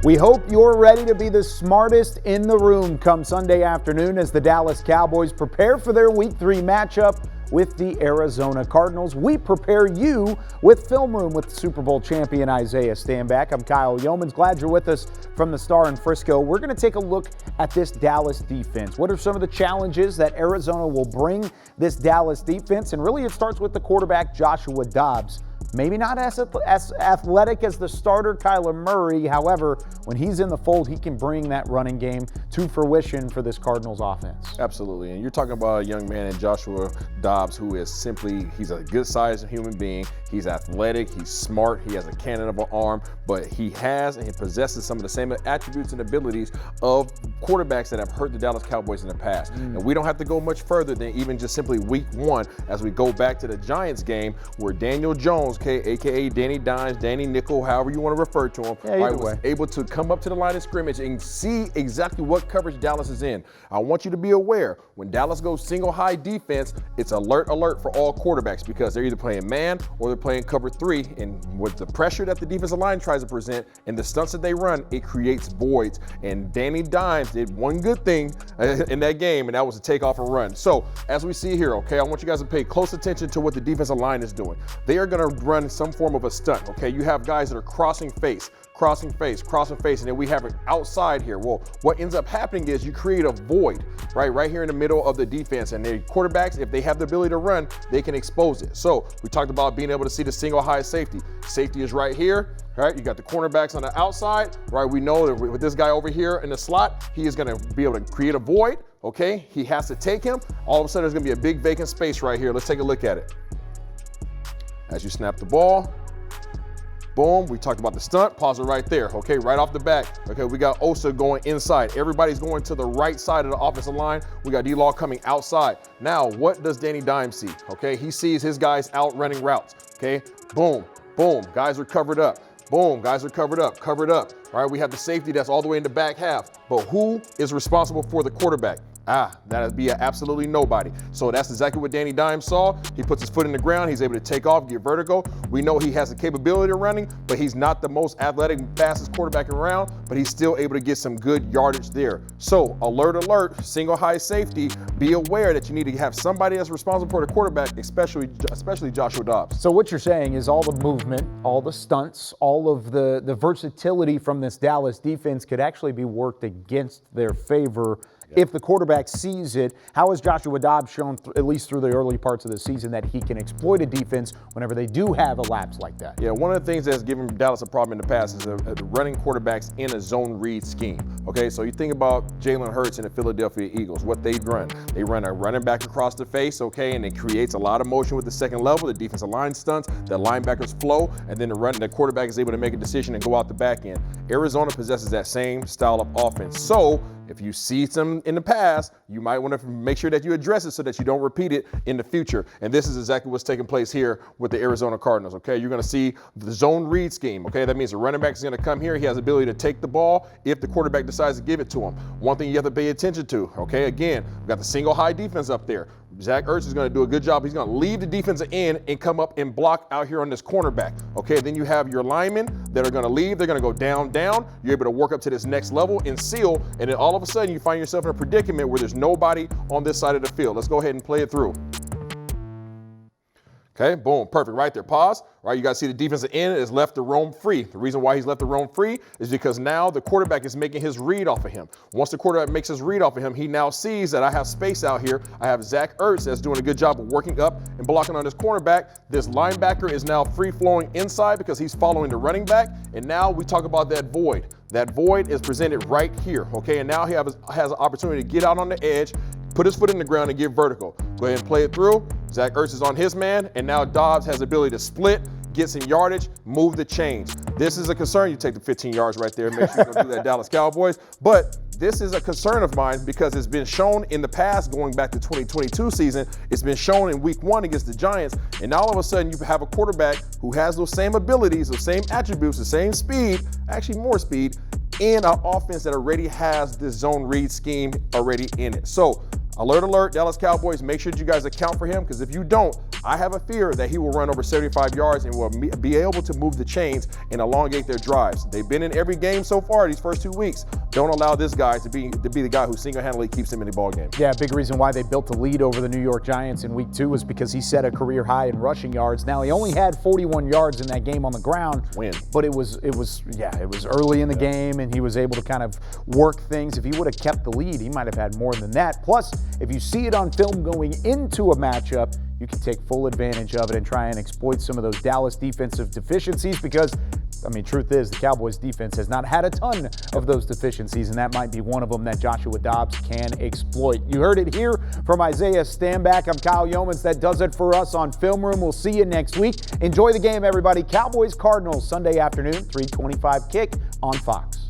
We hope you're ready to be the smartest in the room come Sunday afternoon as the Dallas Cowboys prepare for their Week 3 matchup with the Arizona Cardinals. We prepare you with Film Room with Super Bowl champion Isaiah Stanback. I'm Kyle Youmans. Glad you're with us from the Star in Frisco. We're going to take a look at this Dallas defense. What are some of the challenges that Arizona will bring this Dallas defense? And really it starts with the quarterback, Joshua Dobbs. Maybe not as athletic as the starter, Kyler Murray. However, when he's in the fold, he can bring that running game to fruition for this Cardinals offense. Absolutely. And you're talking about a young man in Joshua Dobbs who is he's a good-sized human being. He's athletic, he's smart, he has a cannon of an arm, but he possesses some of the same attributes and abilities of quarterbacks that have hurt the Dallas Cowboys in the past. And we don't have to go much further than even just simply Week 1 as we go back to the Giants game where Daniel Jones, a.k.a. Danny Dimes, Danny Nickel, however you want to refer to him, was able to come up to the line of scrimmage and see exactly what coverage Dallas is in. I want you to be aware, when Dallas goes single high defense, it's alert for all quarterbacks because they're either playing man or they're playing cover 3. And with the pressure that the defensive line tries to present and the stunts that they run, it creates voids. And Danny Dimes did one good thing in that game, and that was to take off and run. So as we see here, I want you guys to pay close attention to what the defensive line is doing. They are going to run some form of a stunt, You have guys that are crossing face, and then we have it outside here. Well, what ends up happening is you create a void, right here in the middle of the defense. And the quarterbacks, if they have the ability to run, they can expose it. So we talked about being able to see the single high safety. Safety is right here, right? You got the cornerbacks on the outside, right? We know that with this guy over here in the slot, he is going to be able to create a void, He has to take him. All of a sudden, there's going to be a big vacant space right here. Let's take a look at it. As you snap the ball, boom, we talked about the stunt, pause it right there, right off the back. We got Osa going inside. Everybody's going to the right side of the offensive line. We got D-Law coming outside. Now, what does Danny Dimes see? He sees his guys out running routes, Boom, guys are covered up. Boom, guys are covered up. All right, we have the safety that's all the way in the back half. But who is responsible for the quarterback? That'd be absolutely nobody. So that's exactly what Danny Dimes saw. He puts his foot in the ground. He's able to take off, get vertical. We know he has the capability of running, but he's not the most athletic and fastest quarterback around, but he's still able to get some good yardage there. So alert, single high safety. Be aware that you need to have somebody that's responsible for the quarterback, especially Joshua Dobbs. So what you're saying is all the movement, all the stunts, all of the versatility from this Dallas defense could actually be worked against their favor if the quarterback sees it. How has Joshua Dobbs shown, at least through the early parts of the season, that he can exploit a defense whenever they do have a lapse like that? Yeah, one of the things that's given Dallas a problem in the past is running quarterbacks in a zone read scheme. So you think about Jalen Hurts and the Philadelphia Eagles, what they run. They run a running back across the face, and it creates a lot of motion with the second level. The defensive line stunts, the linebackers flow, and then the quarterback is able to make a decision and go out the back end. Arizona possesses that same style of offense. So if you see some in the past, you might want to make sure that you address it so that you don't repeat it in the future. And this is exactly what's taking place here with the Arizona Cardinals, You're going to see the zone read scheme, That means the running back is going to come here. He has the ability to take the ball if the quarterback decides to give it to him. One thing you have to pay attention to, Again, we've got the single high defense up there. Zach Ertz is going to do a good job. He's going to leave the defensive end and come up and block out here on this cornerback. Then you have your linemen that are going to leave. They're going to go down. You're able to work up to this next level and seal. And then all of a sudden you find yourself in a predicament where there's nobody on this side of the field. Let's go ahead and play it through. Boom, perfect, right there, pause. Right, you guys see the defensive end is left to roam free. The reason why he's left to roam free is because now the quarterback is making his read off of him. Once the quarterback makes his read off of him, he now sees that I have space out here. I have Zach Ertz that's doing a good job of working up and blocking on this cornerback. This linebacker is now free-flowing inside because he's following the running back. And now we talk about that void. That void is presented right here, And now he has an opportunity to get out on the edge, put his foot in the ground and get vertical. Go ahead and play it through. Zach Ertz is on his man, and now Dobbs has the ability to split, get some yardage, move the chains. This is a concern. You take the 15 yards right there, make sure you don't do that, Dallas Cowboys. But this is a concern of mine because it's been shown in the past, going back to 2022 season, it's been shown in Week 1 against the Giants, and all of a sudden you have a quarterback who has those same abilities, those same attributes, the same speed, actually more speed, in an offense that already has this zone read scheme already in it. So Alert, alert, Dallas Cowboys, make sure that you guys account for him, because if you don't, I have a fear that he will run over 75 yards and will be able to move the chains and elongate their drives. They've been in every game so far these first 2 weeks. Don't allow this guy to be the guy who single-handedly keeps him in the ball game. Yeah, a big reason why they built a lead over the New York Giants in week 2 was because he set a career high in rushing yards. Now, he only had 41 yards in that game on the ground. Win. But it was early in the game, and he was able to kind of work things. If he would have kept the lead, he might have had more than that. Plus, if you see it on film going into a matchup, you can take full advantage of it and try and exploit some of those Dallas defensive deficiencies, because, I mean, truth is the Cowboys defense has not had a ton of those deficiencies, and that might be one of them that Joshua Dobbs can exploit. You heard it here from Isaiah Stanback. I'm Kyle Youmans. That does it for us on Film Room. We'll see you next week. Enjoy the game, everybody. Cowboys Cardinals Sunday afternoon, 3:25 kick on Fox.